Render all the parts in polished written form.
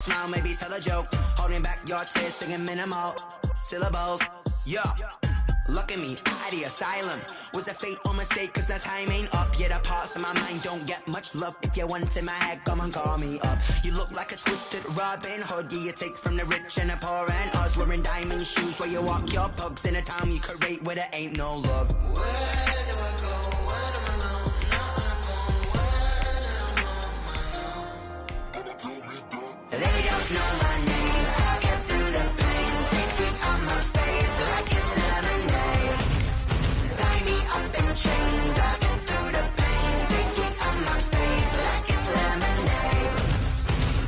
Smile, maybe tell a joke. Holding back your tears, singing minimal syllables. Yeah. Look at me, out of the asylum. Was a fate or mistake, cause the time ain't up. Yeah, the parts of my mind don't get much love. If you want in my head, come and call me up. You look like a twisted Robin Hood. Yeah, you take from the rich and the poor and us. Wearing diamond shoes where you walk your pugs. In a town you create where there ain't no love. Where do I go? When I'm alone? Not on the phone. When I'm on my own. They don't know my name. I get through the pain. Taste it on my face like it's lemonade. Tie me up in chains. I get through the pain. Taste it on my face like it's lemonade.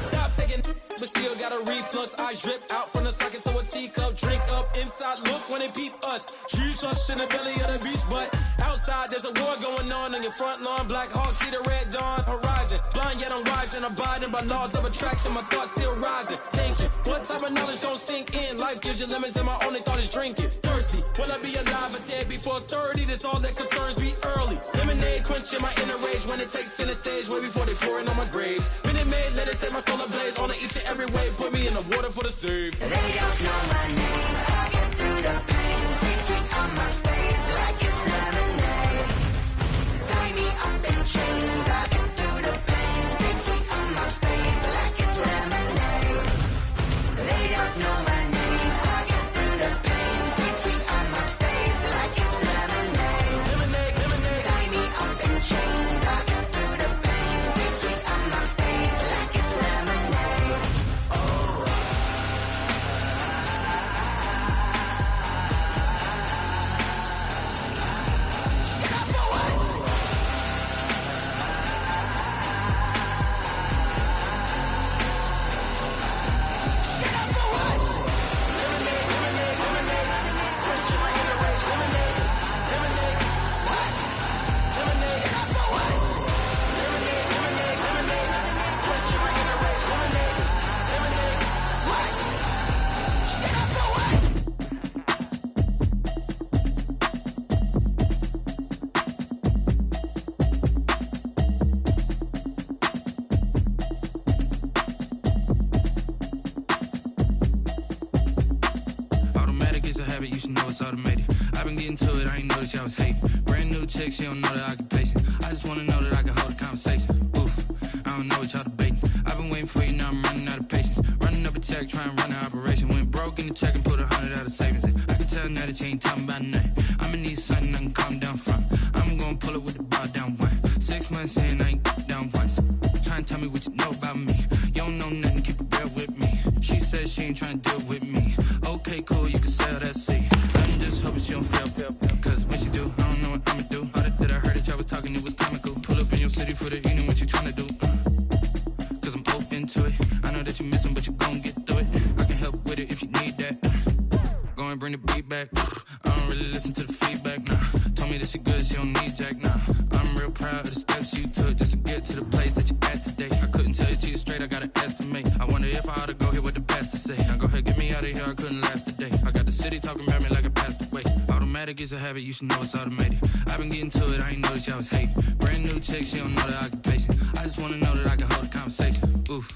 Stop taking, but still got a reflux. Eyes drip out from the socket to a teacup. Drink up inside, look when they peep us. Juice us in the belly of the beast, but outside there's a war going on your front lawn. Black Hawk, see the red dawn horizon. Blind yet I'm rising, abiding by laws of attraction. My thoughts still rising, thinking what type of knowledge don't sink in? Life gives you lemons and my only thought is drinking. Thirsty, will I be alive or dead before 30? That's all that concerns me early. Lemonade quenching my inner rage when it takes center stage way before they pour it on my grave. Minute Maid, let it set my soul ablaze on each and every way. Put me in the water for the save. They don't know my name. I get through the pain. Taste it on my face like it's lemonade. Tie me up in chains. I get through the pain. Taste it on my face like it's lemonade. They don't know my name. I get through the pain. Taste it on my face like it's lemonade. Lemonade, lemonade. Tie me up in chains. I get through the pain. Taste it on my face like it's lemonade. Automatic is a habit, you should know it's automated. I've been getting to it, I ain't noticed y'all was hating. Brand new chick, she don't know the occupation. I just wanna know that I can hold a conversation. Oof, I don't know what y'all debating. I've been waiting for you, now I'm running out of patience. Running up a check, trying to run an operation. Went broke in the check and put 100 out of savings in. I can tell now that you ain't talking about nothing. I'ma need something I can calm down from. I'm gonna pull it with the bar down one. 6 months in, I ain't down once. Trying to tell me what you know about me. You don't know nothing, keep it real with me. She says she ain't trying to deal with me. Okay, cool, you can sell that seat. I'm just hoping she don't fail. Cause when she do, I don't know what I'ma do. All that I heard that y'all was talking, it was comical. Pull up in your city for the evening, what you tryna do? Cause I'm open to it. I know that you miss him, but you gon' get through it. I can help with it if you need that. Go and bring the beat back. I don't really listen to the feedback, nah. Told me that she good, she don't need jack, nah. I'm real proud of the steps you took just to get to the place that you at today. I couldn't tell you to you straight, I gotta estimate. I wonder if I ought to go here with the best to say. Now go ahead, get me out of here, I couldn't last today. I got the city talking about me like I passed away. Automatic is a habit, you should know it's automated. I've been getting to it, I ain't noticed y'all was hating. Brand new chick, she don't know the occupation. I just wanna know that I can hold a conversation. Oof,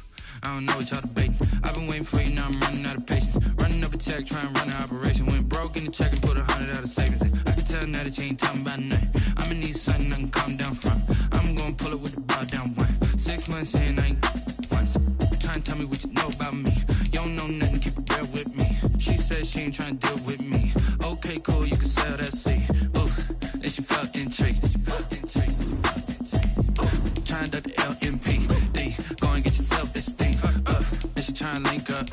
I don't know what y'all debating. I've been waiting for you, now I'm running out of patience. Running up a check, trying to run an operation. Went broke in the check and put 100 out of savings in. I can tell now that you ain't talking about nothing. I'ma need something I can calm down from. I'm gonna pull it with the bar down one. 6 months in, I ain't once. Trying to tell me what you know about me. You don't know nothing, keep it real with me. She says she ain't trying to deal with me. Okay, cool, you can sell that seat. Ooh, and she felt intrigued. Trying to duck the LMPD. Go and get your self-esteem up. And she trying to link up.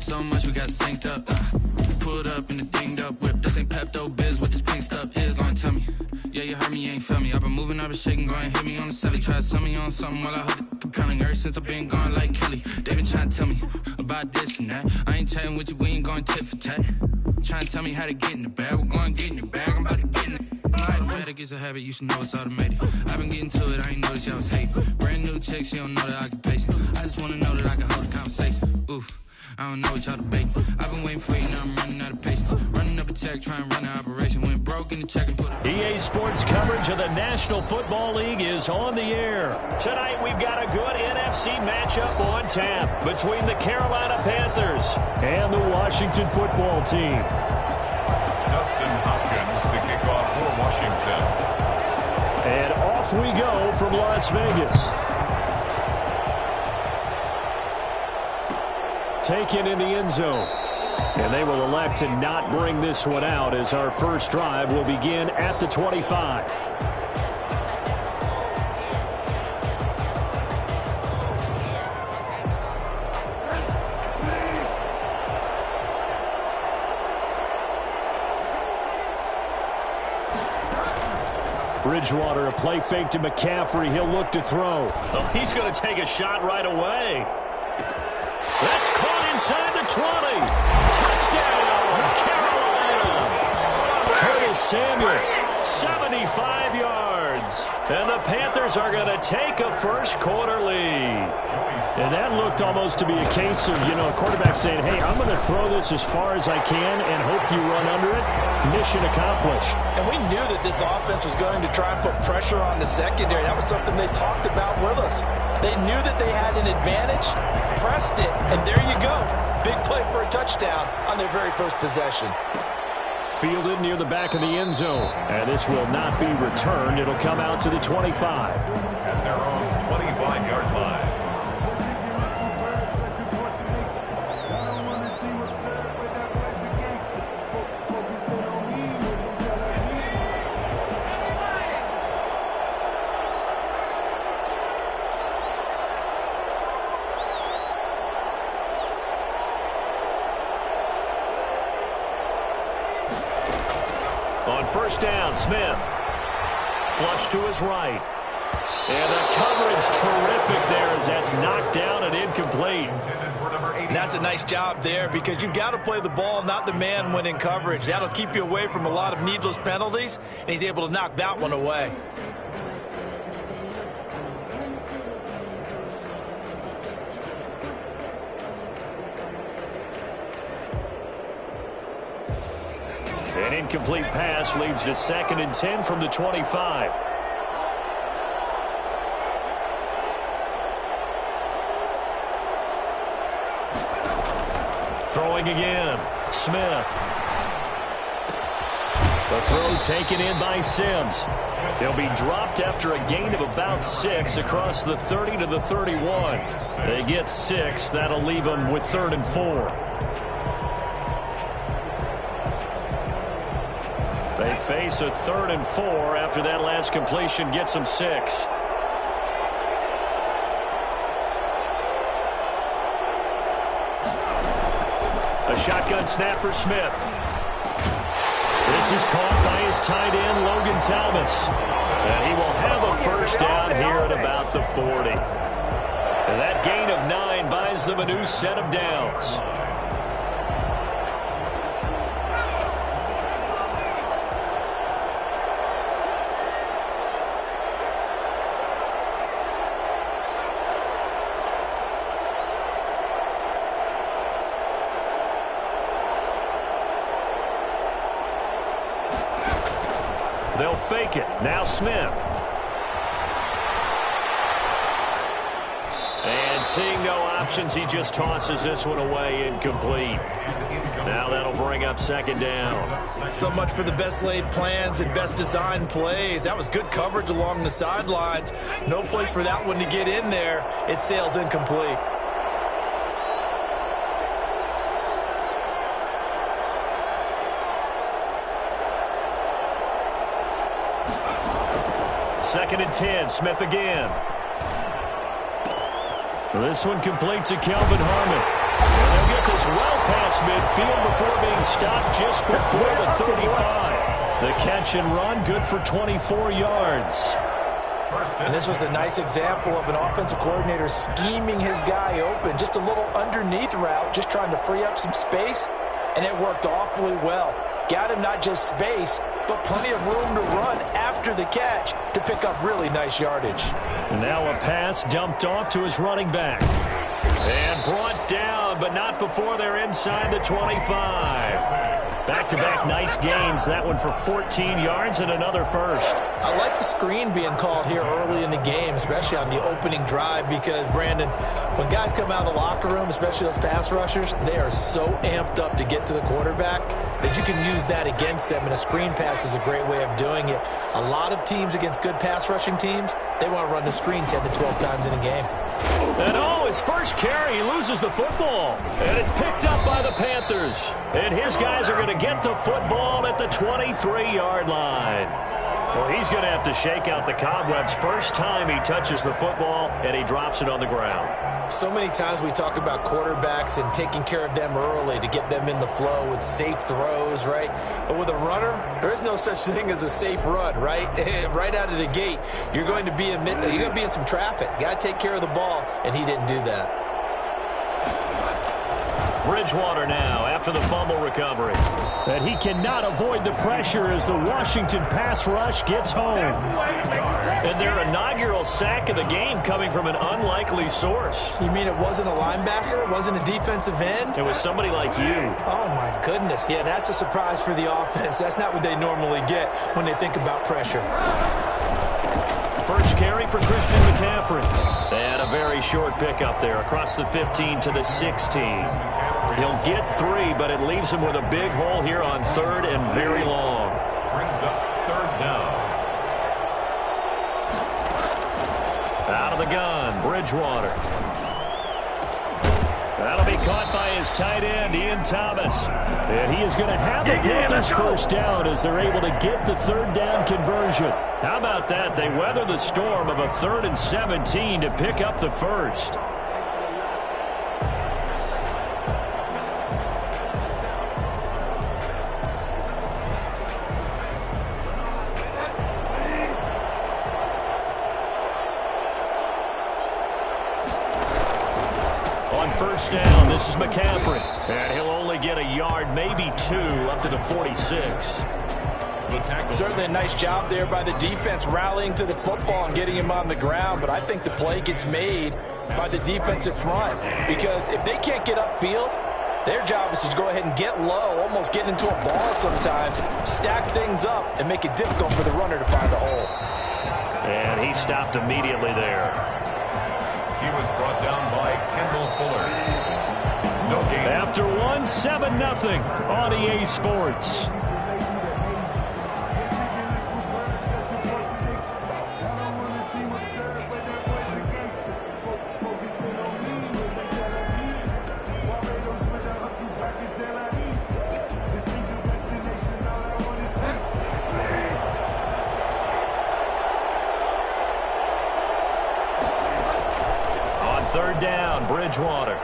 So much we got synced up. Pulled up in the dinged up whip. This ain't Pepto-Biz, what this pink stuff is. Gonna tell me. Yeah, you heard me, you ain't felt me. I've been moving, I've been shaking, go and hit me on the celly. Try to sell me on something while I hold it compelling. Ever since I've been gone like Kelly. They been trying to tell me about this and that. I ain't chatting with you, we ain't going tit for tat. Trying to tell me how to get in the bag. We're going to get in the bag, I'm about to get in it. Automatic is a habit, you should know it's automated. I've been getting to it, I ain't noticed y'all was hating. Brand new chick, she don't know the occupation. I just wanna know that I can hold a conversation. Oof, I don't know what y'all debating. I've been waiting for you, now I'm running out of patience. Running up a check, trying to run an operation. Went broke in the check and put it. EA Sports coverage of the National Football League is on the air. Tonight we've got a good NFC matchup on tap between the Carolina Panthers and the Washington Football Team. Dustin Hopkins to kick off for Washington. And off we go from Las Vegas. Taken in the end zone. And they will elect to not bring this one out as our first drive will begin at the 25. Bridgewater, a play fake to McCaffrey. He'll look to throw. Oh, he's going to take a shot right away. That's caught inside the 20. Touchdown, Carolina. Curtis Samuel, 75 yards. And the Panthers are going to take a first quarter lead. And that looked almost to be a case of, a quarterback saying, hey, I'm going to throw this as far as I can and hope you run under it. Mission accomplished. And we knew that this offense was going to try and put pressure on the secondary. That was something they talked about with us. They knew that they had an advantage, pressed it, and there you go. Big play for a touchdown on their very first possession. Fielded near the back of the end zone. And this will not be returned. It'll come out to the 25. At their own 25-yard line. On first down, Smith. Flush to his right. And the coverage terrific there as that's knocked down and incomplete. And that's a nice job there because you've got to play the ball, not the man when in coverage. That'll keep you away from a lot of needless penalties, and he's able to knock that one away. An incomplete pass leads to 2nd and 10 from the 25. Throwing again, Smith. The throw taken in by Sims. He'll be dropped after a gain of about 6 across the 30 to the 31. They get 6. That'll leave them with 3rd and 4. They face a 3rd and 4 after that last completion gets them 6. A shotgun snap for Smith. This is caught by his tight end, Logan Thomas. And he will have a first down here at about the 40. And that gain of 9 buys them a new set of downs. They'll fake it. Now Smith. And seeing no options, he just tosses this one away incomplete. Now that'll bring up 2nd down. So much for the best laid plans and best designed plays. That was good coverage along the sidelines. No place for that one to get in there. It sails incomplete. Second and 10, Smith again. This one complete to Kelvin Harmon. And they'll get this well past midfield before being stopped just before the 35. The catch and run, good for 24 yards. And this was a nice example of an offensive coordinator scheming his guy open. Just a little underneath route, just trying to free up some space, and it worked awfully well. Got him not just space, but plenty of room to run after the catch to pick up really nice yardage. And now a pass dumped off to his running back. And brought down, but but not before they're inside the 25. Back-to-back nice gains. That one for 14 yards and another first. I like the screen being called here early in the game, especially on the opening drive, because, Brandon, when guys come out of the locker room, especially those pass rushers, they are so amped up to get to the quarterback that you can use that against them, and a screen pass is a great way of doing it. A lot of teams against good pass rushing teams, they want to run the screen 10 to 12 times in a game. And his first carry, he loses the football. And it's picked up by the Panthers. And his guys are going to get the football at the 23-yard line. Well, he's going to have to shake out the cobwebs first time he touches the football, and he drops it on the ground. So many times we talk about quarterbacks and taking care of them early to get them in the flow with safe throws, right? But with a runner, there is no such thing as a safe run, right? Right out of the gate, you're going to be in some traffic. Got to take care of the ball, and he didn't do that. Bridgewater now after the fumble recovery. And he cannot avoid the pressure as the Washington pass rush gets home. And their inaugural sack of the game coming from an unlikely source. You mean it wasn't a linebacker? It wasn't a defensive end? It was somebody like you. Oh, my goodness. Yeah, that's a surprise for the offense. That's not what they normally get when they think about pressure. First carry for Christian McCaffrey. And a very short pickup there across the 15 to the 16. He'll get 3, but it leaves him with a big hole here on 3rd and very long. Brings up 3rd down. Out of the gun, Bridgewater. That'll be caught by his tight end, Ian Thomas. And he is going to have a Panthers first down as they're able to get the 3rd down conversion. How about that? They weather the storm of a 3rd and 17 to pick up the first. First down, this is McCaffrey. And he'll only get a yard, maybe 2, up to the 46. Certainly a nice job there by the defense rallying to the football and getting him on the ground, but I think the play gets made by the defensive front, because if they can't get upfield, their job is to go ahead and get low, almost get into a ball sometimes, stack things up, and make it difficult for the runner to find a hole. And he stopped immediately there. He was brought down by Kendall Fuller. No gain. After 1, 7-0 on EA Sports. Third down, Bridgewater.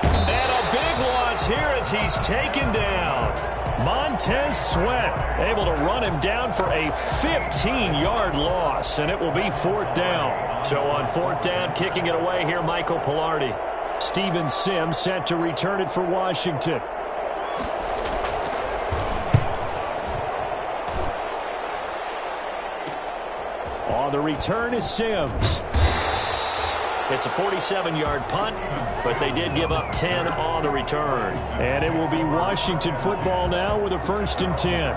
And a big loss here as he's taken down. Montez Sweat able to run him down for a 15-yard loss, and it will be 4th down. So on 4th down, kicking it away here, Michael Pilardi. Steven Sims set to return it for Washington. On the return is Sims. It's a 47-yard punt, but they did give up 10 on the return. And it will be Washington football now with a 1st and 10.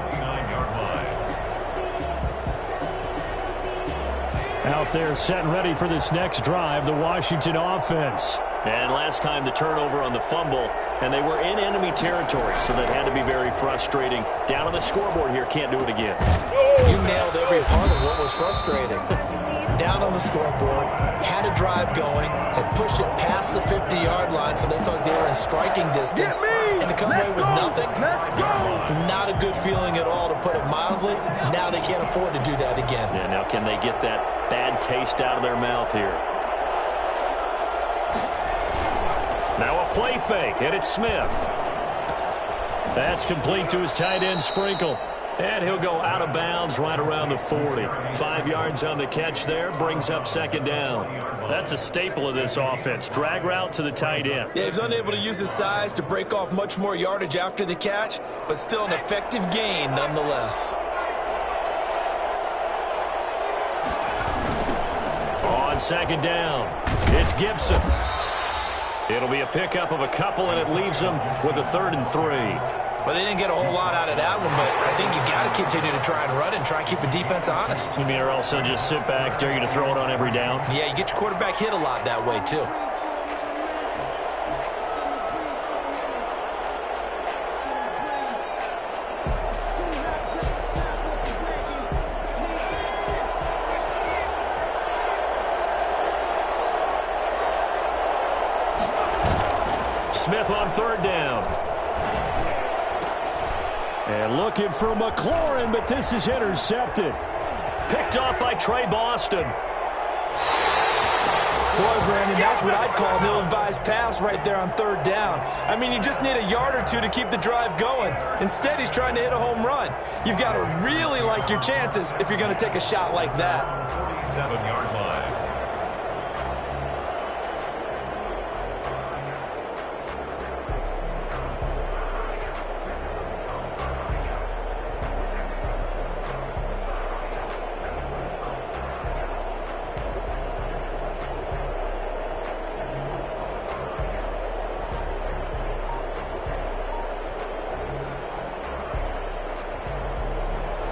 Out there set and ready for this next drive, the Washington offense. And last time the turnover on the fumble, and they were in enemy territory, so that had to be very frustrating. Down on the scoreboard here, can't do it again. You nailed every part of what was frustrating. Down on the scoreboard, had a drive going, had pushed it past the 50-yard line, so they thought they were in striking distance, and to come away with nothing, not a good feeling at all, to put it mildly. Now they can't afford to do that again. Yeah, now can they get that bad taste out of their mouth here? Now a play fake, and it's Smith. That's complete to his tight end, Sprinkle. And he'll go out of bounds right around the 40. 5 yards on the catch there, brings up 2nd down. That's a staple of this offense. Drag route to the tight end. Yeah, he's unable to use his size to break off much more yardage after the catch, but still an effective gain nonetheless. On 2nd down, it's Gibson. It'll be a pickup of a couple, and it leaves them with a 3rd and 3. Well, they didn't get a whole lot out of that one, but I think you got to continue to try and run and try and keep the defense honest. You mean, or else they'll just sit back, dare you to throw it on every down? Yeah, you get your quarterback hit a lot that way, too. Smith on 3rd down. And looking for McLaurin, but this is intercepted. Picked off by Trey Boston. Boy, Brandon, that's what I'd call an ill-advised pass right there on 3rd down. I mean, you just need a yard or two to keep the drive going. Instead, he's trying to hit a home run. You've got to really like your chances if you're going to take a shot like that. 47-yard line.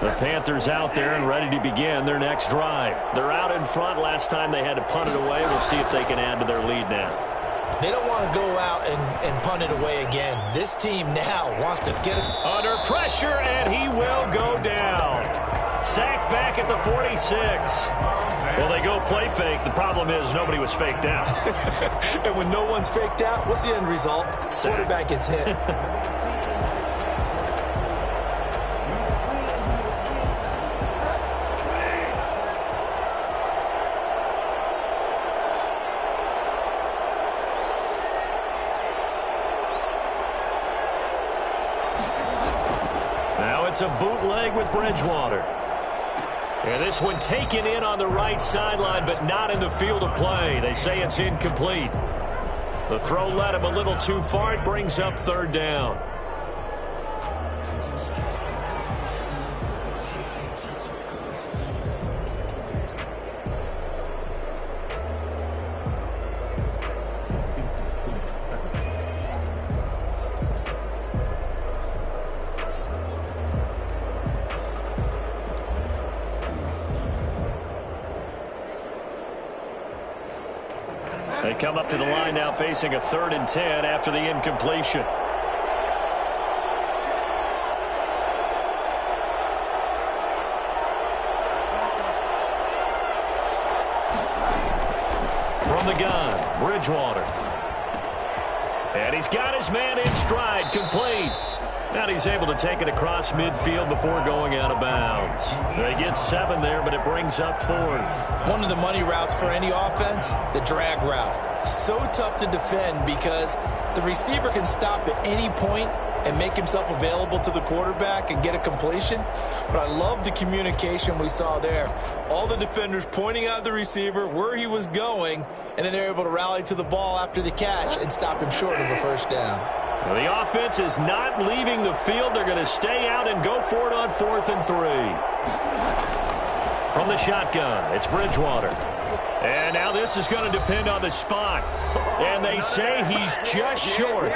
The Panthers out there and ready to begin their next drive. They're out in front. Last time they had to punt it away. We'll see if they can add to their lead now. They don't want to go out and punt it away again. This team now wants to get it. Under pressure, and he will go down. Sacked back at the 46. Well, they go play fake. The problem is nobody was faked out. And when no one's faked out, what's the end result? Quarterback gets hit. It's a bootleg with Bridgewater. And this one taken in on the right sideline, but not in the field of play. They say it's incomplete. The throw led him a little too far. It brings up 3rd down. They come up to the line now facing a 3rd and 10 after the incompletion. From the gun, Bridgewater. And he's got his man in stride, complete. And he's able to take it across midfield before going out of bounds. They get 7 there, but it brings up 4th. One of the money routes for any offense, the drag route. So tough to defend because the receiver can stop at any point and make himself available to the quarterback and get a completion. But I love the communication we saw there. All the defenders pointing out the receiver, where he was going, and then they're able to rally to the ball after the catch and stop him short of a 1st down. Well, the offense is not leaving the field. They're going to stay out and go for it on 4th and 3. From the shotgun, it's Bridgewater. And now this is going to depend on the spot. And they say he's just short.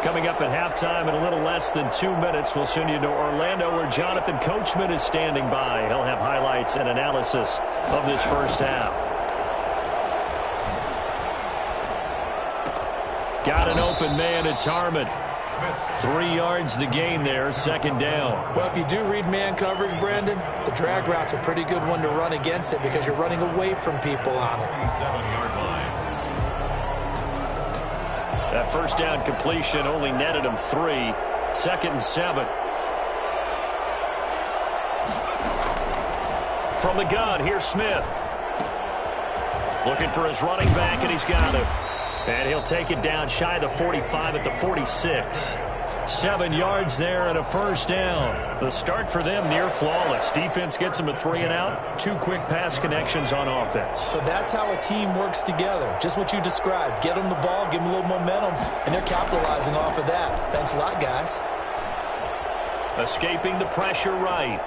Coming up at halftime in a little less than 2 minutes, we'll send you to Orlando where Jonathan Coachman is standing by. He'll have highlights and analysis of this first half. Got an open man, it's Harmon. 3 yards the gain there, 2nd down. Well, if you do read man coverage, Brandon, the drag route's a pretty good one to run against it because you're running away from people on it. 47-yard line. That 1st down completion only netted him 3. 2nd and 7. From the gun, here's Smith. Looking for his running back, and he's got him. And he'll take it down shy of the 45 at the 46. 7 yards there and a 1st down. The start for them near flawless. Defense gets them a 3 and out. 2 quick pass connections on offense. So that's how a team works together. Just what you described. Get them the ball, give them a little momentum, and they're capitalizing off of that. Thanks a lot, guys. Escaping the pressure right.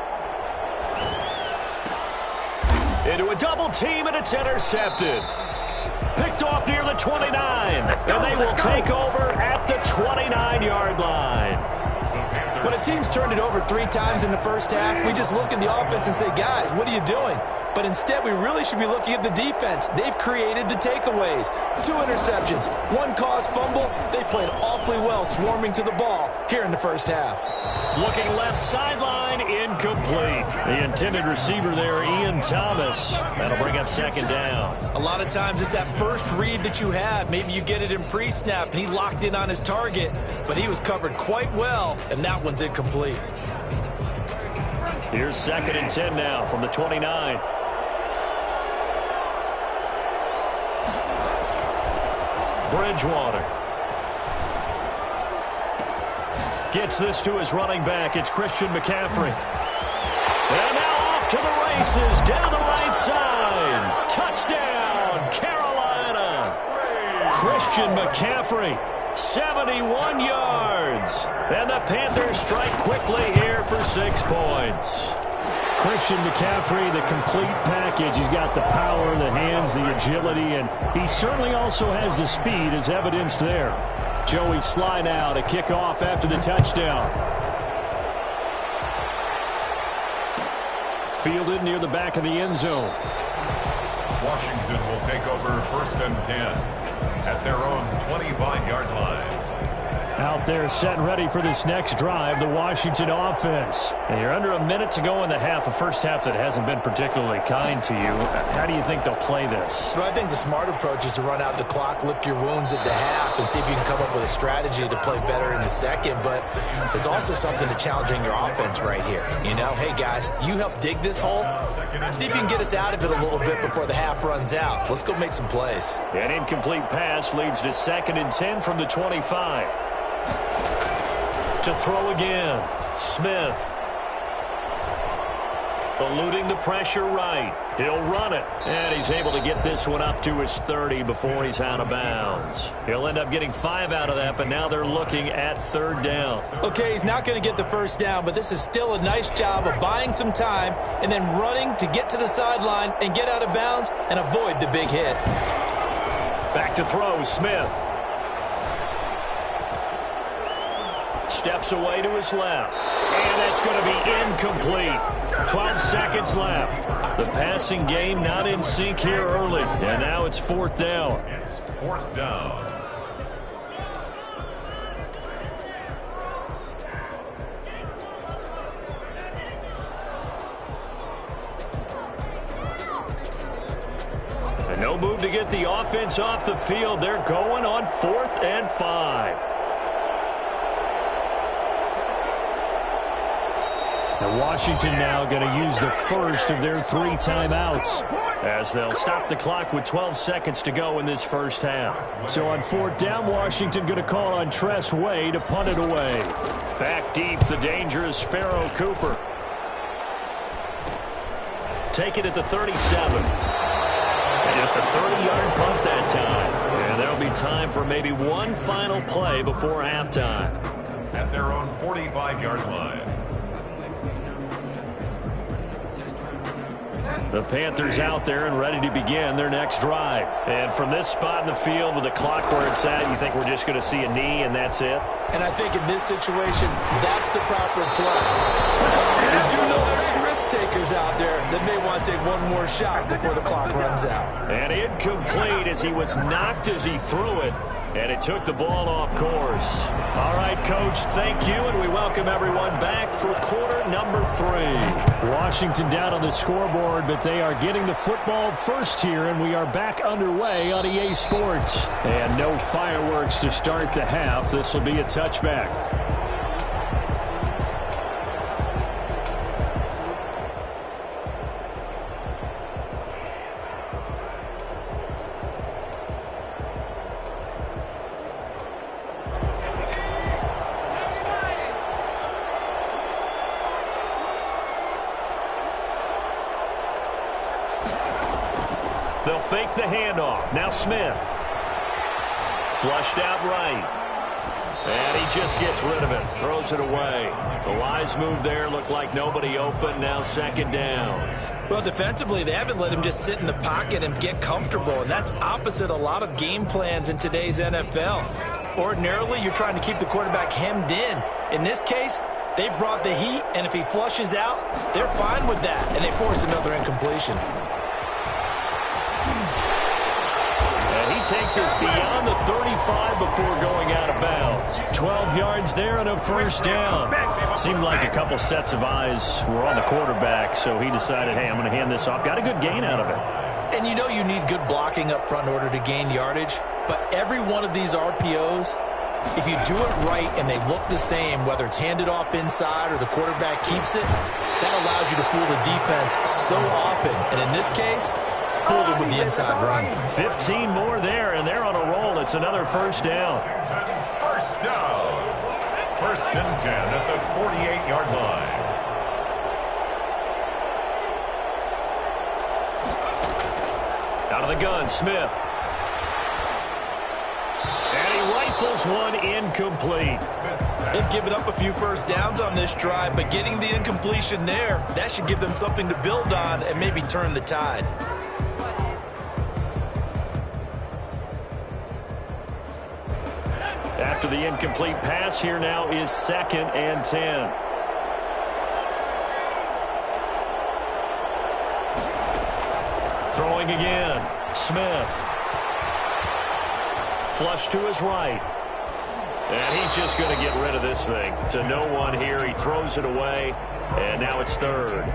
into a double team, and it's intercepted. Picked off near the 29, and they will take over at the 29-yard line. When a team's turned it over 3 times in the first half, we just look at the offense and say, guys, what are you doing? But instead, we really should be looking at the defense. They've created the takeaways. 2 interceptions, 1 caused fumble. They played awfully well swarming to the ball here in the first half. Looking left sideline, incomplete. The intended receiver there, Ian Thomas. That'll bring up second down. A lot of times it's that first read that you have. Maybe you get it in pre-snap, and he locked in on his target, but he was covered quite well, and that one's incomplete. Here's 2nd and 10 now from the 29. Bridgewater gets this to his running back. It's Christian McCaffrey. And now off to the races down the right side. Touchdown, Carolina. Christian McCaffrey, 71 yards. And the Panthers strike quickly here for 6 points. Christian McCaffrey, the complete package. He's got the power, the hands, the agility, and he certainly also has the speed as evidenced there. Joey Sly now to kick off after the touchdown. Fielded near the back of the end zone. Washington will take over 1st and 10 at their own 25-yard line. Out there set and ready for this next drive, the Washington offense. And you're under a minute to go in the half, a first half that hasn't been particularly kind to you. How do you think they'll play this? Well, I think the smart approach is to run out the clock, lick your wounds at the half, and see if you can come up with a strategy to play better in the second. But there's also something to challenging your offense right here. You know, hey, guys, you help dig this hole. See if you can get us out of it a little bit before the half runs out. Let's go make some plays. An incomplete pass leads to 2nd and 10 from the 25. To throw again, Smith. Eluding the pressure right. He'll run it. And he's able to get this one up to his 30 before he's out of bounds. He'll end up getting 5 out of that, but now they're looking at 3rd down. Okay, he's not going to get the first down, but this is still a nice job of buying some time and then running to get to the sideline and get out of bounds and avoid the big hit. Back to throw, Smith. Steps away to his left. And that's going to be incomplete. 12 seconds left. The passing game not in sync here early. And now it's 4th down. It's 4th down. And no move to get the offense off the field. They're going on 4th and 5. And Washington now going to use the first of their 3 timeouts, as they'll stop the clock with 12 seconds to go in this first half. So on 4th down, Washington going to call on Tress Way to punt it away. Back deep, the dangerous Pharaoh Cooper. Take it at the 37. And just a 30-yard punt that time. And there'll be time for maybe one final play before halftime. At their own 45-yard line. The Panthers out there and ready to begin their next drive. And from this spot in the field with the clock where it's at, you think we're just going to see a knee and that's it? And I think in this situation, that's the proper play. We do know there's some risk takers out there that may want to take one more shot before the clock runs out. And incomplete as he was knocked as he threw it. And it took the ball off course. All right, Coach, thank you, and we welcome everyone back for quarter number 3. Washington down on the scoreboard, but they are getting the football first here, and we are back underway on EA Sports. And no fireworks to start the half. This will be a touchback. They'll fake the handoff. Now Smith. Flushed out right. And he just gets rid of it. Throws it away. The wise move there looked like nobody open. Now 2nd down. Well, defensively, they haven't let him just sit in the pocket and get comfortable, and that's opposite a lot of game plans in today's NFL. Ordinarily, you're trying to keep the quarterback hemmed in. In this case, they brought the heat, and if he flushes out, they're fine with that, and they force another incompletion. And he takes us beyond the 35 before going out of bounds. 12 yards there and a first down. Seemed like a couple sets of eyes were on the quarterback, so he decided, hey, I'm going to hand this off. Got a good gain out of it. And you know you need good blocking up front in order to gain yardage, but every one of these RPOs, if you do it right and they look the same, whether it's handed off inside or the quarterback keeps it, that allows you to fool the defense so often. And in this case, fooled him with the inside run. 15 more there, and they're on a roll. It's another first down. First down. First and 10 at the 48-yard line. Out of the gun, Smith. And he rifles one incomplete. They've given up a few first downs on this drive, but getting the incompletion there, that should give them something to build on and maybe turn the tide. After the incomplete pass, here now is 2nd and 10. Throwing again. Smith. Flush to his right. And he's just going to get rid of this thing. To no one here. He throws it away. And now it's 3rd.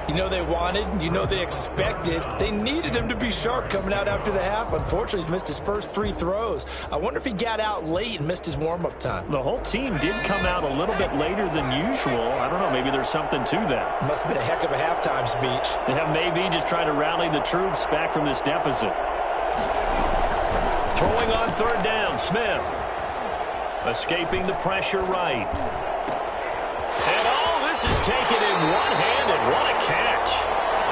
You know they wanted, you know they expected. They needed him to be sharp coming out after the half. Unfortunately, he's missed his first 3 throws. I wonder if he got out late and missed his warm-up time. The whole team did come out a little bit later than usual. I don't know, maybe there's something to that. Must have been a heck of a halftime speech. Yeah, maybe just trying to rally the troops back from this deficit. Throwing on 3rd down, Smith. Escaping the pressure right. And this is taken in one-handed. What a catch.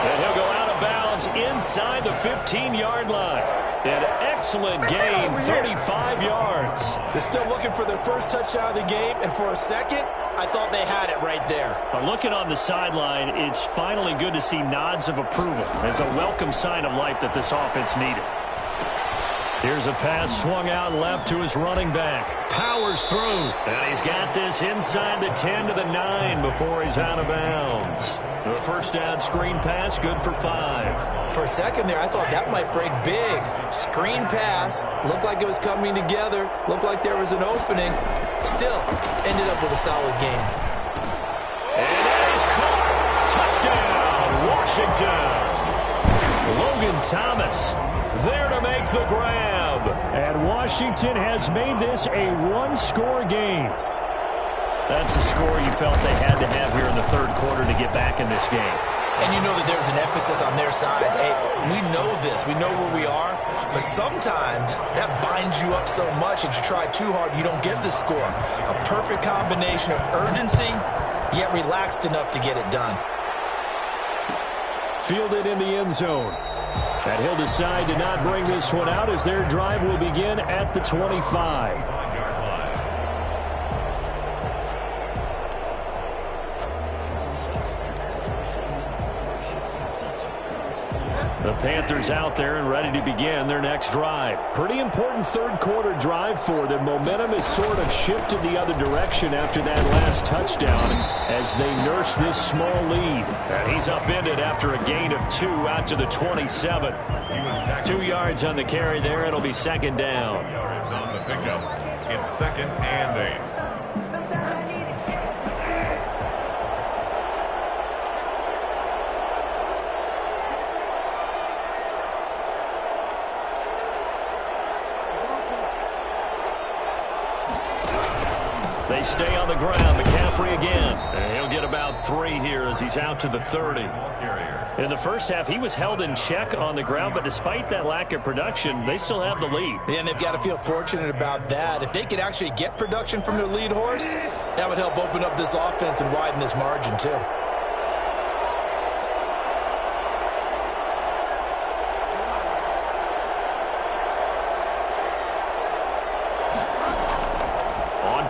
And he'll go out of bounds inside the 15-yard line. An excellent gain, 35 yards. They're still looking for their first touchdown of the game, and for a second, I thought they had it right there. But looking on the sideline, it's finally good to see nods of approval. It's a welcome sign of life that this offense needed. Here's a pass swung out left to his running back. Powers through. And he's got this inside the 10 to the 9 before he's out of bounds. The first down screen pass, good for 5. For a second there, I thought that might break big. Screen pass. Looked like it was coming together. Looked like there was an opening. Still, ended up with a solid game. And that is caught. Touchdown, Washington. Logan Thomas there to make the grab. And Washington has made this a one-score game. That's the score you felt they had to have here in the 3rd quarter to get back in this game. And you know that there's an emphasis on their side. Hey, we know this. We know where we are. But sometimes that binds you up so much that you try too hard, you don't get the score. A perfect combination of urgency, yet relaxed enough to get it done. Fielded in the end zone. And he'll decide to not bring this one out as their drive will begin at the 25. The Panthers out there and ready to begin their next drive. Pretty important 3rd quarter drive for them. Momentum has sort of shifted the other direction after that last touchdown as they nurse this small lead. And he's upended after a gain of 2 out to the 27. 2 yards on the carry there. It'll be 2nd down. Yards on the pickup. It's 2nd and 8. They stay on the ground. McCaffrey again. And he'll get about 3 here as he's out to the 30. In the first half, he was held in check on the ground, but despite that lack of production, they still have the lead. Yeah, and they've got to feel fortunate about that. If they could actually get production from their lead horse, that would help open up this offense and widen this margin, too.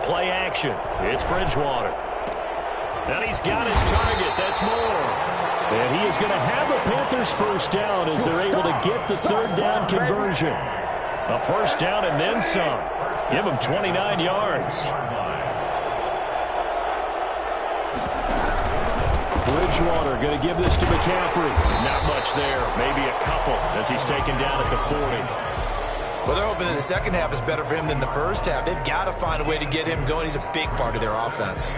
Play action. It's Bridgewater. And he's got his target. That's Moore. And he is going to have the Panthers first down as they're able to get the third down conversion. A first down and then some. Give him 29 yards. Bridgewater going to give this to McCaffrey. Not much there. Maybe a couple as he's taken down at the 40. Well, they're hoping that the second half is better for him than the first half. They've got to find a way to get him going. He's a big part of their offense.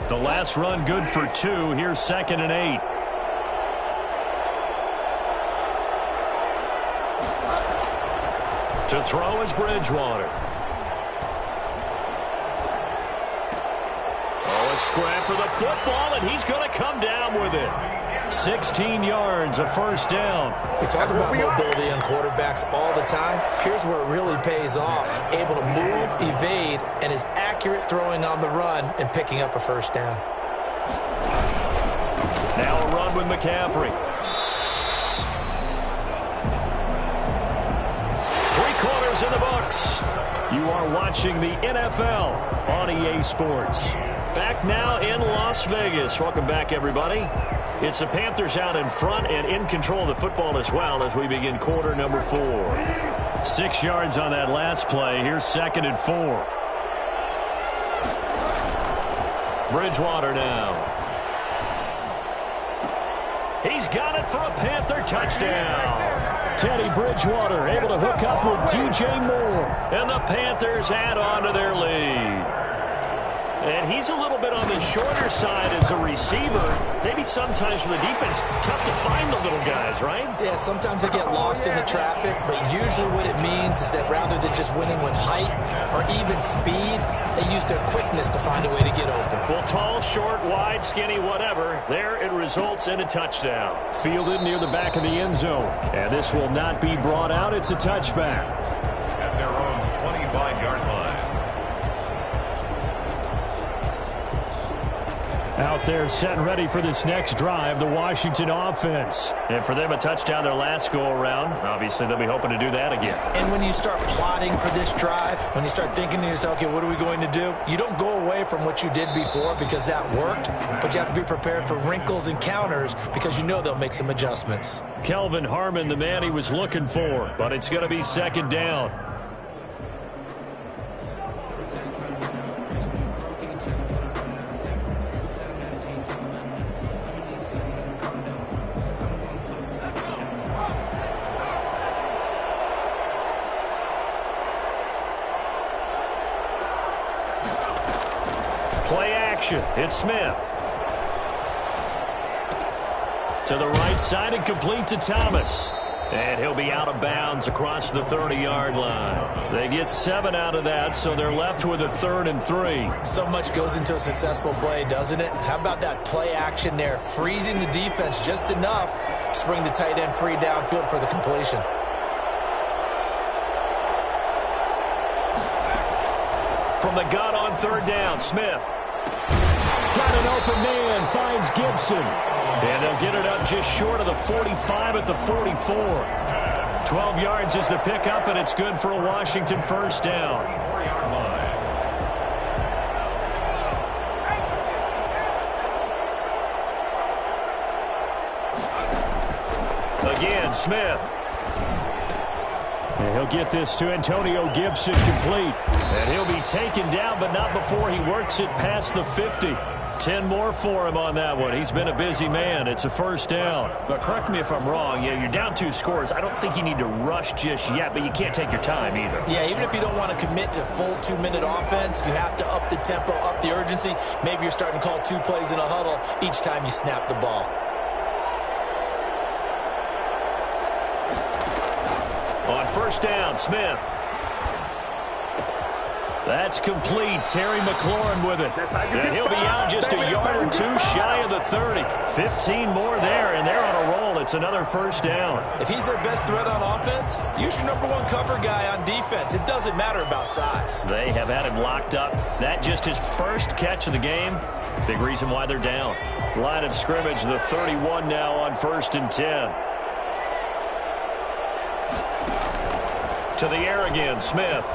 The last run good for 2. Here's 2nd and 8. To throw is Bridgewater. Oh, a scrap for the football, and he's going to come down with it. 16 yards, a first down. We talk about mobility on quarterbacks all the time. Here's where it really pays off. Able to move, evade, and is accurate throwing on the run and picking up a first down. Now a run with McCaffrey. 3 quarters in the books. You are watching the NFL on EA Sports. Back now in Las Vegas. Welcome back, everybody. It's the Panthers out in front and in control of the football as well as we begin quarter number 4. 6 yards on that last play. Here's 2nd and 4. Bridgewater now. He's got it for a Panther touchdown. Teddy Bridgewater able to hook up with DJ Moore. And the Panthers add on to their lead. And he's a little bit on the shorter side as a receiver. Maybe sometimes for the defense, tough to find the little guys, right? Yeah, sometimes they get lost in the traffic, but usually what it means is that rather than just winning with height or even speed, they use their quickness to find a way to get open. Well, tall, short, wide, skinny, whatever, there it results in a touchdown. Fielded near the back of the end zone. And this will not be brought out. It's a touchback. At their own 25-yard line. Out there set and ready for this next drive, the Washington offense. And for them, a touchdown their last go-around. Obviously, they'll be hoping to do that again. And when you start plotting for this drive, when you start thinking to yourself, okay, what are we going to do? You don't go away from what you did before because that worked, but you have to be prepared for wrinkles and counters because you know they'll make some adjustments. Kelvin Harmon, the man he was looking for, but it's going to be 2nd down. Play action. It's Smith. To the right side and complete to Thomas. And he'll be out of bounds across the 30-yard line. They get 7 out of that, so they're left with a 3rd and 3. So much goes into a successful play, doesn't it? How about that play action there? Freezing the defense just enough to bring the tight end free downfield for the completion. From the gun on 3rd down, Smith. Got an open man, finds Gibson. And they'll get it up just short of the 45 at the 44. 12 yards is the pickup, and it's good for a Washington first down. Again, Smith. And he'll get this to Antonio Gibson complete. And he'll be taken down, but not before he works it past the 50. 10 more for him on that one. He's been a busy man. It's a first down. But correct me if I'm wrong. Yeah, you're down 2 scores. I don't think you need to rush just yet, but you can't take your time either. Yeah, even if you don't want to commit to full 2-minute offense, you have to up the tempo, up the urgency. Maybe you're starting to call 2 plays in a huddle each time you snap the ball. On first down, Smith. That's complete. Terry McLaurin with it. And he'll be out just a yard or 2 shy of the 30. 15 more there, and they're on a roll. It's another first down. If he's their best threat on offense, use your number one cover guy on defense. It doesn't matter about size. They have had him locked up. That just his first catch of the game. Big reason why they're down. Line of scrimmage, the 31 now on 1st and 10. To the air again, Smith.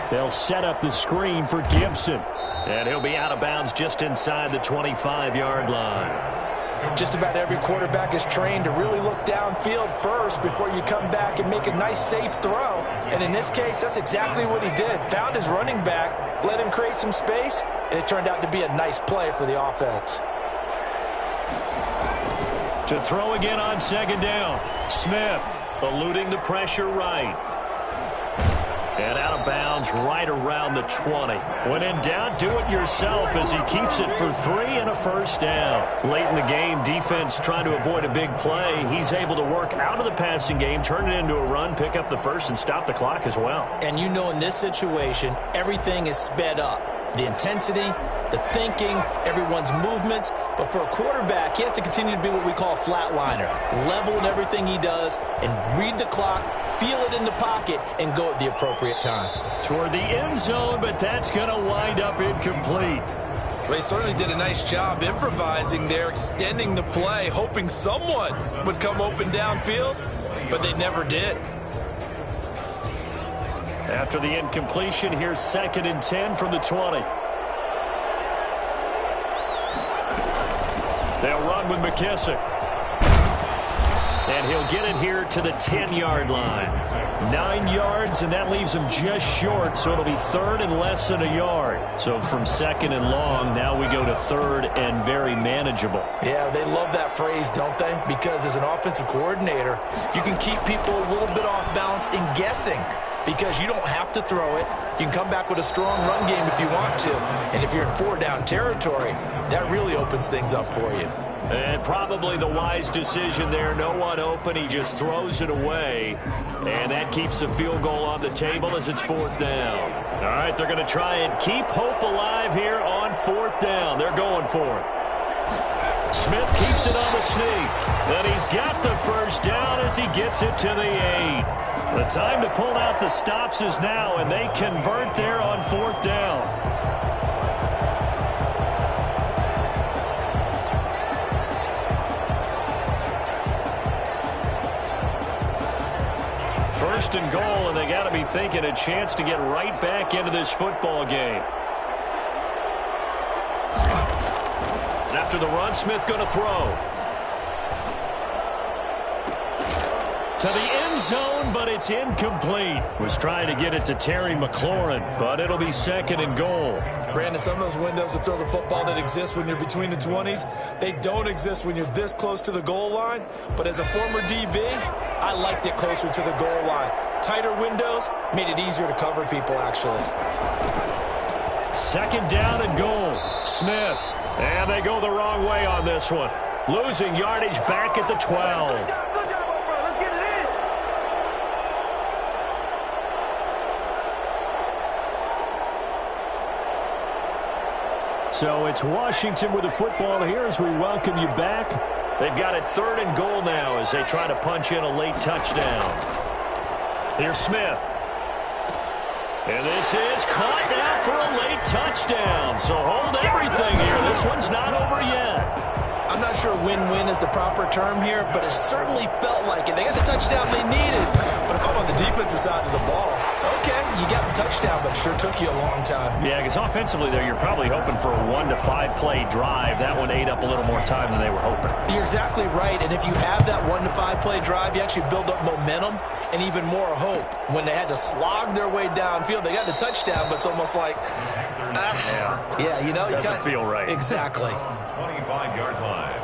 They'll set up the screen for Gibson. And he'll be out of bounds just inside the 25-yard line. Just about every quarterback is trained to really look downfield first before you come back and make a nice, safe throw. And in this case, that's exactly what he did. Found his running back, let him create some space, and it turned out to be a nice play for the offense. To throw again on 2nd down. Smith eluding the pressure right. And out of bounds right around the 20. When in doubt, do it yourself as he keeps it for 3 and a first down. Late in the game, defense trying to avoid a big play. He's able to work out of the passing game, turn it into a run, pick up the first, and stop the clock as well. And you know in this situation, everything is sped up. The intensity, the thinking, everyone's movement. But for a quarterback, he has to continue to be what we call a flatliner. Level in everything he does and read the clock, feel it in the pocket, and go at the appropriate time. Toward the end zone, but that's going to wind up incomplete. They certainly did a nice job improvising there, extending the play, hoping someone would come open downfield, but they never did. After the incompletion, here's 2nd and 10 from the 20. They'll run with McKissick. And he'll get it here to the 10-yard line. 9 yards, and that leaves him just short, so it'll be 3rd and less than a yard. So from 2nd and long, now we go to 3rd and very manageable. Yeah, they love that phrase, don't they? Because as an offensive coordinator, you can keep people a little bit off balance in guessing. Because you don't have to throw it. You can come back with a strong run game if you want to. And if you're in 4-down territory, that really opens things up for you. And probably the wise decision there. No one open. He just throws it away. And that keeps the field goal on the table as it's 4th down. All right, they're going to try and keep hope alive here on 4th down. They're going for it. Smith keeps it on the sneak. And he's got the first down as he gets it to the 8. The time to pull out the stops is now, and they convert there on 4th down. First and goal, and they got to be thinking a chance to get right back into this football game. After the run, Smith going to throw. To the end zone, but it's incomplete. Was trying to get it to Terry McLaurin, but it'll be 2nd and goal. Brandon, some of those windows to throw the football that exist when you're between the 20s, they don't exist when you're this close to the goal line. But as a former DB, I liked it closer to the goal line. Tighter windows made it easier to cover people, actually. 2nd down and goal. Smith. And they go the wrong way on this one. Losing yardage back at the 12. So it's Washington with the football here as we welcome you back. They've got it 3rd and goal now as they try to punch in a late touchdown. Here's Smith. And this is caught now for a late touchdown. So hold everything here. This one's not over yet. I'm not sure win-win is the proper term here, but it certainly felt like it. They got the touchdown they needed. But if I'm on the defensive side of the ball, okay, you got the touchdown, but it sure took you a long time. Yeah, because offensively, though, you're probably hoping for a 1 to 5 play drive. That one ate up a little more time than they were hoping. You're exactly right, and if you have that 1 to 5 play drive, you actually build up momentum and even more hope. When they had to slog their way downfield, they got the touchdown, but it's almost like, yeah, you know, doesn't feel right. Exactly. 25-yard line.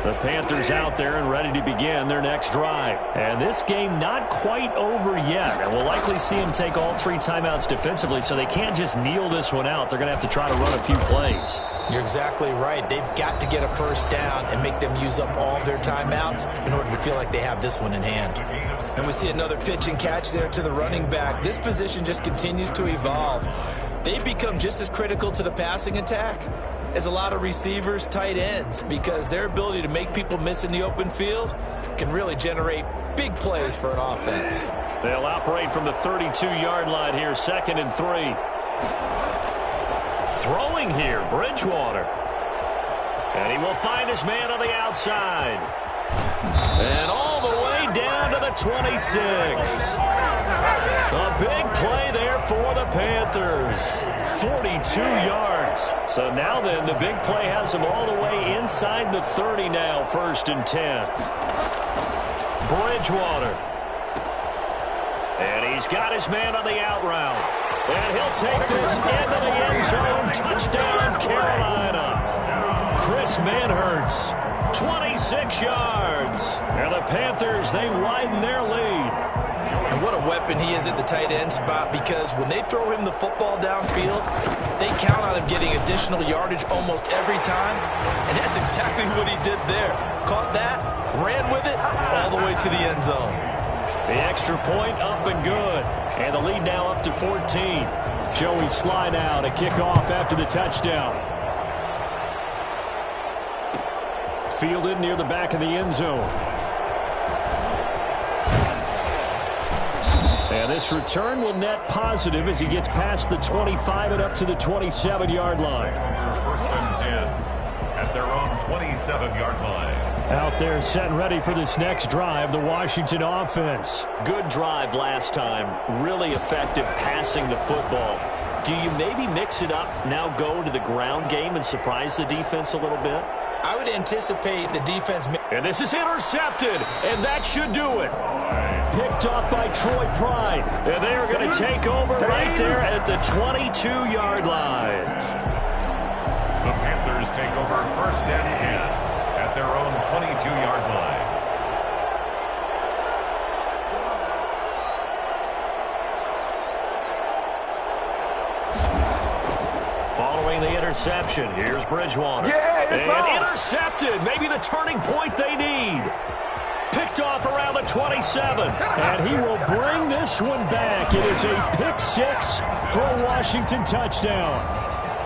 The Panthers out there and ready to begin their next drive. And this game not quite over yet. And we'll likely see them take all 3 timeouts defensively, so they can't just kneel this one out. They're going to have to try to run a few plays. You're exactly right. They've got to get a first down and make them use up all of their timeouts in order to feel like they have this one in hand. And we see another pitch and catch there to the running back. This position just continues to evolve. They've become just as critical to the passing attack as a lot of receivers, tight ends, because their ability to make people miss in the open field can really generate big plays for an offense. They'll operate from the 32-yard line here, 2nd and 3. Throwing here, Bridgewater. And he will find his man on the outside. And all the way down to the 26. A big play there for the Panthers. 42 yards. So now then, the big play has them all the way inside the 30 now, 1st and 10. Bridgewater. And he's got his man on the out route. And he'll take this into the end zone. Touchdown, Carolina. Chris Manhertz, 26 yards. And the Panthers, they widen their lead. And what a weapon he is at the tight end spot, because when they throw him the football downfield, they count on him getting additional yardage almost every time. And that's exactly what he did there. Caught that, ran with it, all the way to the end zone. The extra point up and good. And the lead now up to 14. Joey Sly now to kick off after the touchdown. Fielded near the back of the end zone. And this return will net positive as he gets past the 25 and up to the 27-yard line. 1st and 10 at their own 27-yard line. Out there set and ready for this next drive, the Washington offense. Good drive last time. Really effective passing the football. Do you maybe mix it up, now go to the ground game and surprise the defense a little bit? I would anticipate the defense. And this is intercepted, and that should do it. Picked up by Troy Pride. And they are going to take over right there at the 22-yard line. The Panthers take over 1st and 10 at their own 22-yard line. Following the interception, here's Bridgewater. And intercepted. Maybe the turning point they need. Picked off around the 27. And he will bring this one back. It is a pick 6 for a Washington touchdown.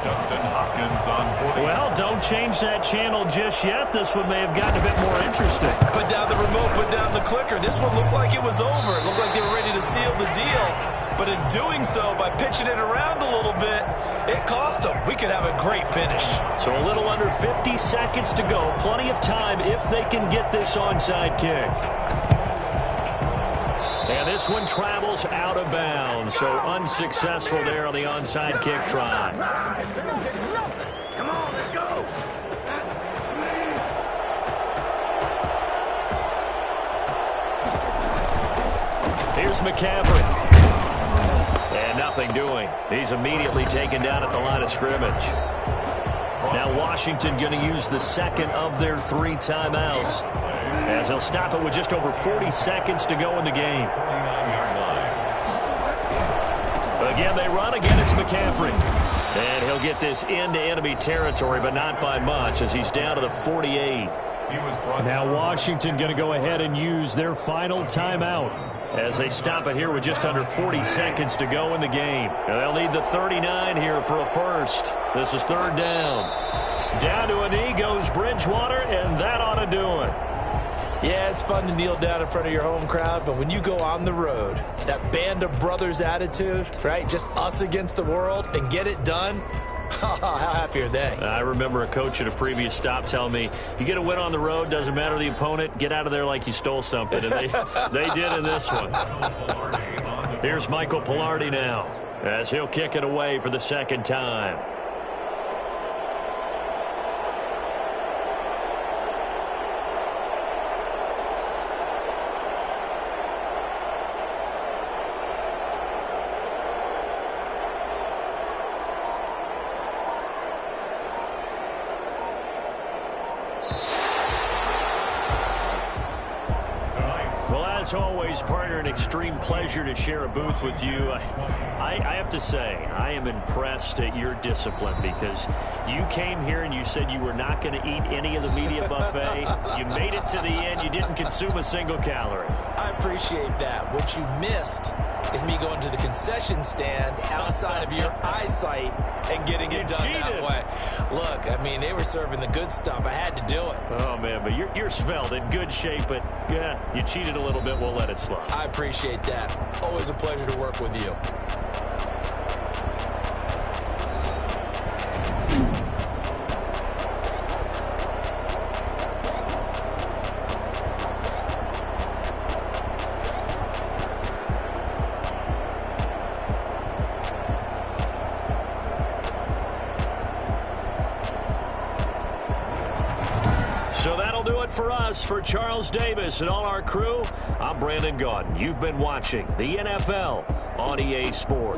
Dustin Hopkins on 40. Well, don't change that channel just yet. This one may have gotten a bit more interesting. Put down the remote, put down the clicker. This one looked like it was over. It looked like they were ready to seal the deal. But in doing so, by pitching it around a little bit, it cost them. We could have a great finish. So a little under 50 seconds to go. Plenty of time if they can get this onside kick. And this one travels out of bounds. So unsuccessful there on the onside kick try. Come on, let's go. Here's McCaffrey. And nothing doing. He's immediately taken down at the line of scrimmage. Now Washington going to use the second of their 3 timeouts, as he'll stop it with just over 40 seconds to go in the game. Again, they run. Again, it's McCaffrey. And he'll get this into enemy territory, but not by much, as he's down to the 48. Now Washington going to go ahead and use their final timeout, as they stop it here with just under 40 seconds to go in the game. And they'll need the 39 here for a first. This is 3rd down. Down to a knee goes Bridgewater, and that ought to do it. Yeah, it's fun to kneel down in front of your home crowd, but when you go on the road, that band of brothers attitude, right, just us against the world, and get it done, how happy are they? I remember a coach at a previous stop telling me, you get a win on the road, doesn't matter the opponent, get out of there like you stole something. And they did in this one. Here's Michael Pilardi now, as he'll kick it away for the 2nd time. as always, partner, an extreme pleasure to share a booth with you. I have to say, I am impressed at your discipline because you came here and you said you were not going to eat any of the media buffet. You made it to the end. You didn't consume a single calorie. I appreciate that. What you missed is me going to the concession stand outside of your eyesight and getting it done that way. Look, I mean, they were serving the good stuff. I had to do it. Oh, man, but you're svelte, in good shape, but yeah, you cheated a little bit. We'll let it slide. I appreciate that. Always a pleasure to work with you. So that'll do it for us. For Charles Davis and all our crew, I'm Brandon Gaudin. You've been watching the NFL on EA Sports.